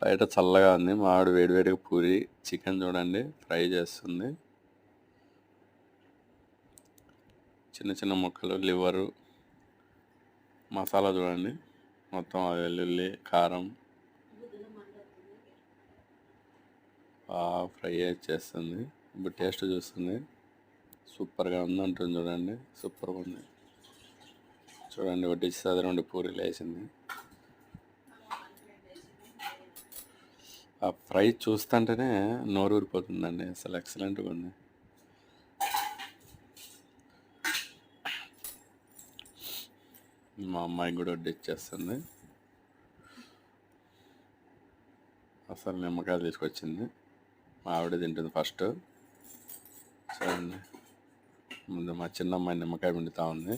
బయట చల్లగా ఉంది. మా ఆవిడ వేడివేడిగా పూరి చికెన్ చూడండి ఫ్రై చేస్తుంది. చిన్న చిన్న ముక్కలు లివరు మసాలా చూడండి మొత్తం వెల్లుల్లి కారం ఫ్రై చేస్తుంది. ఇప్పుడు టేస్ట్ చూస్తుంది. సూపర్గా ఉంది అంటుంది చూడండి. సూపర్గా ఉంది చూడండి. వడ్డిస్తుంది 2 పూరీలు వేసింది. ఆ ఫ్రై చూస్తుంటేనే నోరు ఊరిపోతుందండి. అసలు ఎక్సలెంట్గా ఉంది. మా అమ్మాయికి కూడా వడ్డిచ్చేస్తుంది. అసలు నిమ్మకాయలు తీసుకొచ్చింది. మా ఆవిడ తింటుంది ఫస్ట్. చూడండి ముందు మా చిన్న అమ్మాయి నిమ్మకాయ పిండుతూ ఉంది.